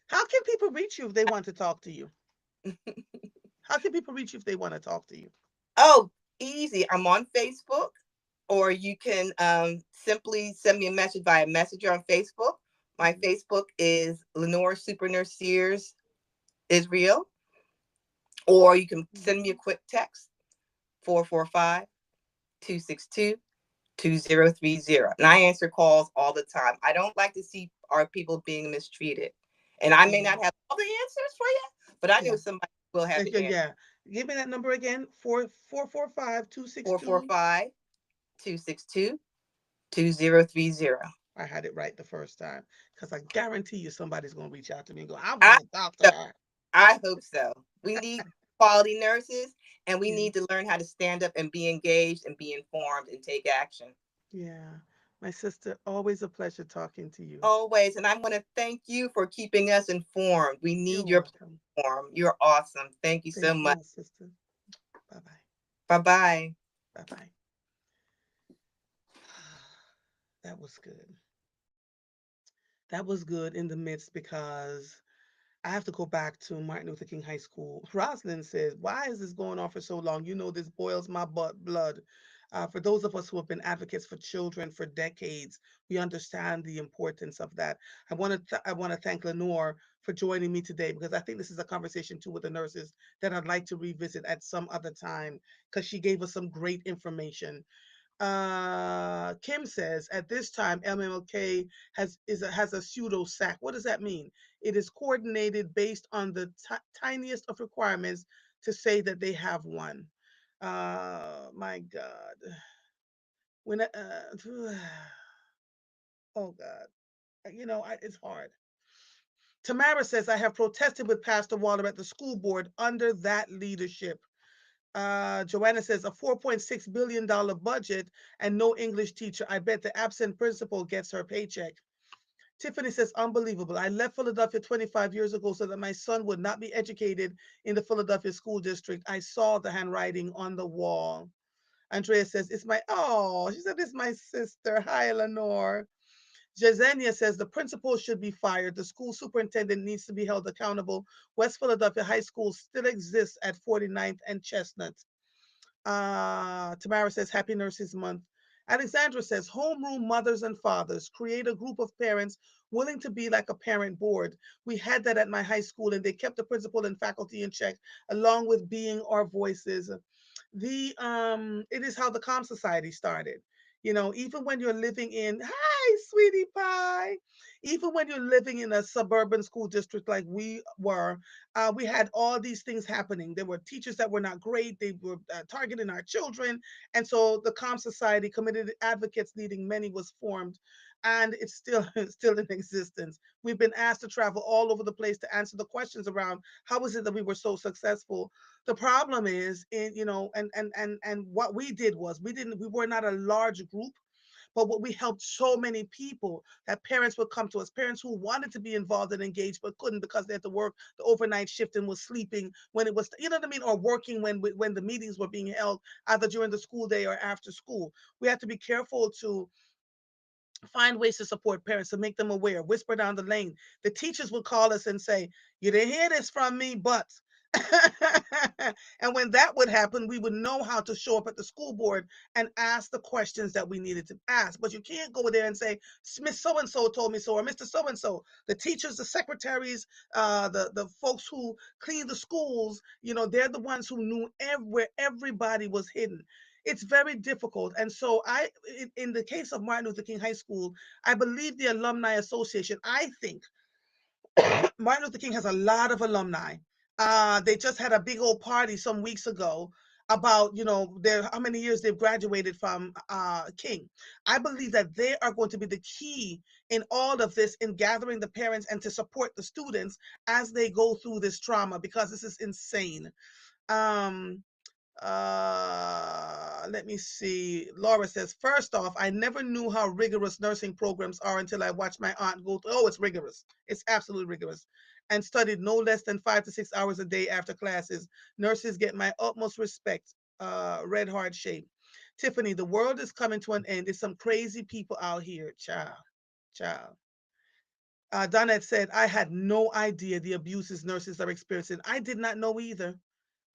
How can people reach you if they want to talk to you? How can people reach you if they want to talk to you? oh, easy. I'm on Facebook, or you can simply send me a message via Messenger on Facebook. My Mhm. Facebook is Lenore Super Nurse Sears Israel, or you can send me a Mhm. quick text 445-262-2030. And I answer calls all the time. I don't like to see our people being mistreated. And I may Yeah. not have all the answers for you, but I know Yeah. somebody will have the Yeah. answer. Yeah. Give me that number again. 445-262. 445-262-2030. 2030. I had it right the first time because I guarantee you somebody's going to reach out to me and go, I I want to talk to so her. I hope so. We need quality nurses, and we Yeah. need to learn how to stand up and be engaged and be informed and take action. Yeah. My sister, always a pleasure talking to you. Always. And I want to thank you for keeping us informed. We You're need your welcome. platform. You're awesome. Thank you so Thank you, much. my sister. Bye bye. Bye bye. Bye bye. That was good. That was good in the midst because I have to go back to Martin Luther King High School. Rosalind says, why is this going on for so long? You know, this boils my blood. For those of us who have been advocates for children for decades, we understand the importance of that. I want to thank Lenore for joining me today because I think this is a conversation too with the nurses that I'd like to revisit at some other time because she gave us some great information. Kim says at this time MMLK has a pseudo SAC. What does that mean? It is coordinated based on the tiniest of requirements to say that they have one. My God, when oh God, it's hard. Tamara says I have protested with Pastor Waller at the school board under that leadership. Joanna says a $4.6 billion budget and no English teacher. I bet the absent principal gets her paycheck. Tiffany says, unbelievable. I left Philadelphia 25 years ago so that my son would not be educated in the Philadelphia school district. I saw the handwriting on the wall. Andrea says, she said, it's my sister. Hi, Eleanor. Jazenia says the principal should be fired. The school superintendent needs to be held accountable. West Philadelphia High School still exists at 49th and Chestnut. Tamara says, Happy Nurses Month. Alexandra says, homeroom mothers and fathers create a group of parents willing to be like a parent board. We had that at my high school, and they kept the principal and faculty in check, along with being our voices. It is how the Com Society started. Even when you're living in hi, sweetie pie, even when you're living in a suburban school district like we were, we had all these things happening. There were teachers that were not great. They were targeting our children. And so the Com Society, Committed Advocates Leading Many, was formed. And it's still it's still in existence. We've been asked to travel all over the place to answer the questions around how is it that we were so successful. The problem is and what we did was we were not a large group, but what we helped so many people that parents would come to us, parents who wanted to be involved and engaged but couldn't because they had to work the overnight shift and was sleeping when it was, you know what I mean, or working when the meetings were being held either during the school day or after school. We have to be careful to find ways to support parents, to make them aware, whisper down the lane. The teachers would call us and say, you didn't hear this from me, but. And when that would happen, we would know how to show up at the school board and ask the questions that we needed to ask. But you can't go there and say, Miss So and so told me so, or Mr. So and so. The teachers, the secretaries, the folks who clean the schools, they're the ones who knew where everybody was hidden. It's very difficult. And so in the case of Martin Luther King High School, I believe the Alumni Association, I think Martin Luther King has a lot of alumni. They just had a big old party some weeks ago about how many years they've graduated from King. I believe that they are going to be the key in all of this, in gathering the parents and to support the students as they go through this trauma, because this is insane. um Let me see. Laura says, first off, I never knew how rigorous nursing programs are until I watched my aunt go through. Oh, it's rigorous. It's absolutely rigorous. And studied no less than 5 to 6 hours a day after classes. Nurses get my utmost respect. Red heart shape. Tiffany, the world is coming to an end. There's some crazy people out here. Child. Child. Donette said, I had no idea the abuses nurses are experiencing. I did not know either.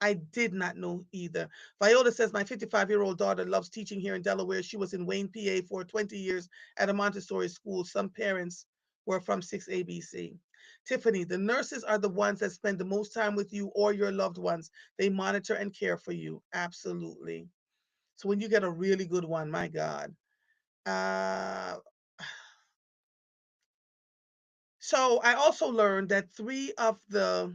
I did not know either. Viola says, my 55-year-old daughter loves teaching here in Delaware. She was in Wayne, PA for 20 years at a Montessori school. Some parents were from 6ABC. Tiffany, the nurses are the ones that spend the most time with you or your loved ones. They monitor and care for you. Absolutely. So when you get a really good one, my God. Uh, so I also learned that three of the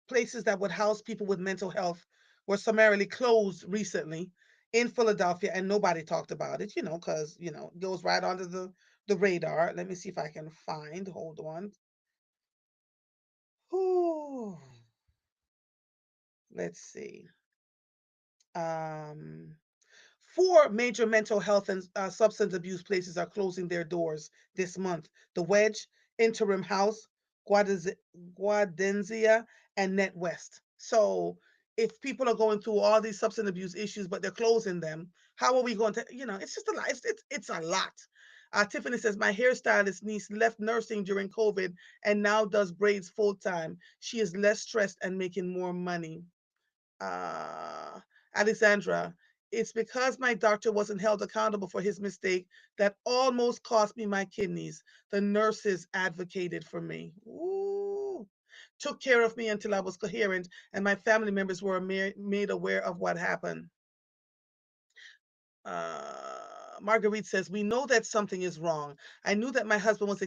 places that would house people with mental health were summarily closed recently. in Philadelphia, and nobody talked about it, because it goes right under the radar. Let me see if I can find. Hold on. Ooh, let's see. Um, Four major mental health and substance abuse places are closing their doors this month: the Wedge, Interim House, Guadenzia, and Net West. So, if people are going through all these substance abuse issues, but they're closing them, how are we going to? It's just a lot. It's a lot. Tiffany says my hairstylist niece left nursing during COVID and now does braids full time. She is less stressed and making more money. uh, Alexandra, it's because my doctor wasn't held accountable for his mistake that almost cost me my kidneys. The nurses advocated for me. Ooh. Took care of me until I was coherent, and my family members were made aware of what happened. Marguerite says, we know that something is wrong. I knew that my husband was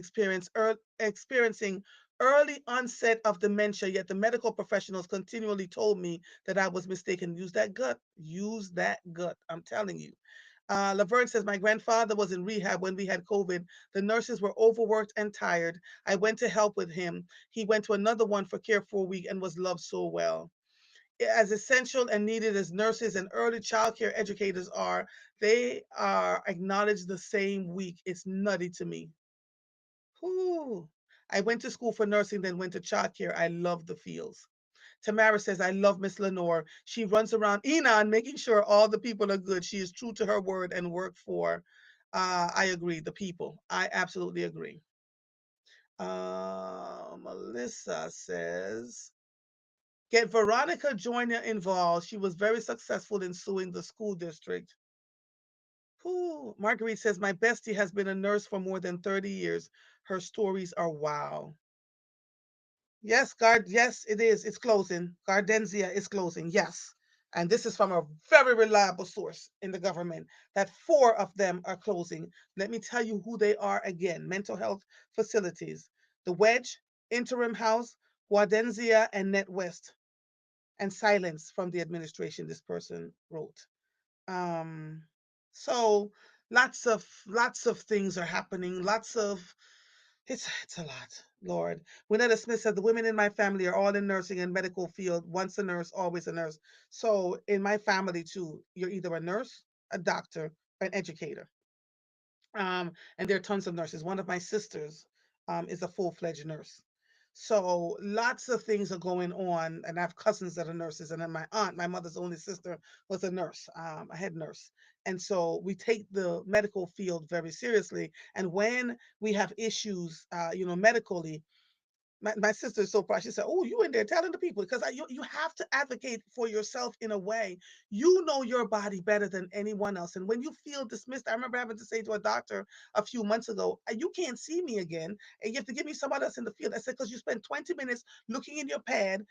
experiencing early onset of dementia, yet the medical professionals continually told me that I was mistaken. Use that gut. Use that gut. I'm telling you. Laverne says, my grandfather was in rehab when we had COVID. The nurses were overworked and tired. I went to help with him. He went to another one for care for a week and was loved so well. As essential and needed as nurses and early childcare educators are, they are acknowledged the same week. It's nutty to me. Whew. I went to school for nursing, then went to childcare. I love the fields. Tamara says, I love Miss Lenore. She runs around Enon making sure all the people are good. She is true to her word and work for, I agree, the people. I absolutely agree. Melissa says, get Veronica Joyner involved. She was very successful in suing the school district. Who? Marguerite says, my bestie has been a nurse for more than 30 years. Her stories are wow. Yes, yes, it is. It's closing. Gardenzia is closing. Yes. And this is from a very reliable source in the government that four of them are closing. Let me tell you who they are again: mental health facilities, the Wedge, Interim House, Guadenzia, and Net West. And silence from the administration, this person wrote. Um, so lots of things are happening. It's a lot, Lord. Winetta Smith said the women in my family are all in nursing and medical field. Once a nurse, always a nurse. So in my family too, you're either a nurse, a doctor, or an educator. And there are tons of nurses. One of my sisters is a full-fledged nurse. So lots of things are going on, and I have cousins that are nurses, and then my aunt, my mother's only sister, was a nurse, a head nurse, and so we take the medical field very seriously. And when we have issues, medically, my sister is so proud. She said, "Oh, you in there telling the people because you have to advocate for yourself in a way. You know your body better than anyone else. And when you feel dismissed, I remember having to say to a doctor a few months ago, you can't see me again, and you have to give me somebody else in the field." I said, "Because you spent 20 minutes looking in your pad,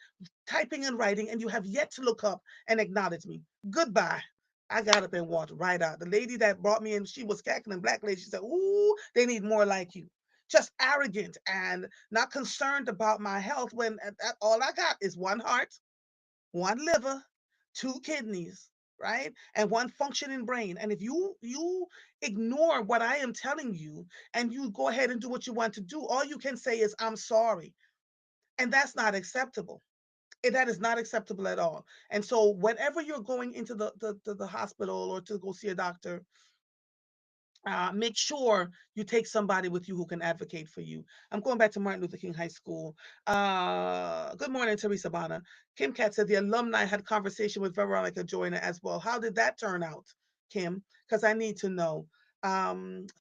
typing and writing, and you have yet to look up and acknowledge me. Goodbye." I got up and walked right out. The lady that brought me in, she was cackling, black lady. She said, "Ooh, they need more like you." Just arrogant and not concerned about my health when all I got is one heart, one liver, two kidneys, right? And one functioning brain. And if you ignore what I am telling you and you go ahead and do what you want to do, all you can say is I'm sorry. And that's not acceptable. That is not acceptable at all. And so whenever you're going into the hospital or to go see a doctor, make sure you take somebody with you who can advocate for you. I'm going back to Martin Luther King High School. Good morning, Teresa Bana. Kim Cat said the alumni had conversation with Veronica Joyner as well. How did that turn out, Kim? Because I need to know.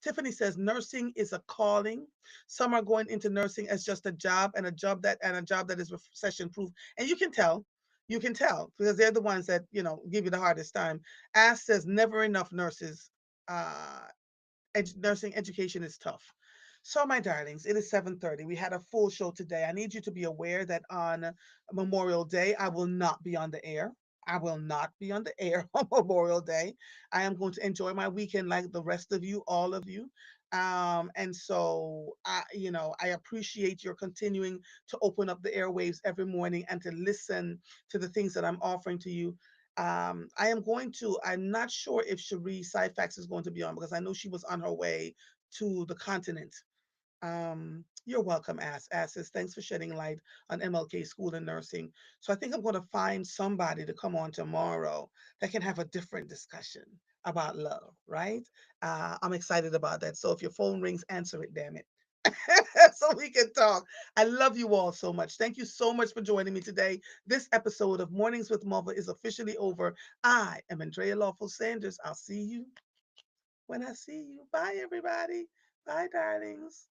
Tiffany says nursing is a calling. Some are going into nursing as just a job, and a job that is recession proof. And you can tell. You can tell because they're the ones that give you the hardest time. Ash says never enough nurses. Uh, Nursing education is tough. So, my darlings, it is 7:30. We had a full show today. I need you to be aware that on Memorial Day, I will not be on the air. I will not be on the air on Memorial Day. I am going to enjoy my weekend like the rest of you, all of you. And so, I appreciate your continuing to open up the airwaves every morning and to listen to the things that I'm offering to you. I am going to. I'm not sure if Cherie Syfax is going to be on because I know she was on her way to the continent. You're welcome, Asses. Thanks for shedding light on MLK School and Nursing. So I think I'm going to find somebody to come on tomorrow that can have a different discussion about love, right? I'm excited about that. So if your phone rings, answer it, damn it. So we can talk. I love you all so much. Thank you so much for joining me today. This episode of Mornings with Mother is officially over. I am Andrea Lawful Sanders. I'll see you when I see you. Bye, everybody. Bye, darlings.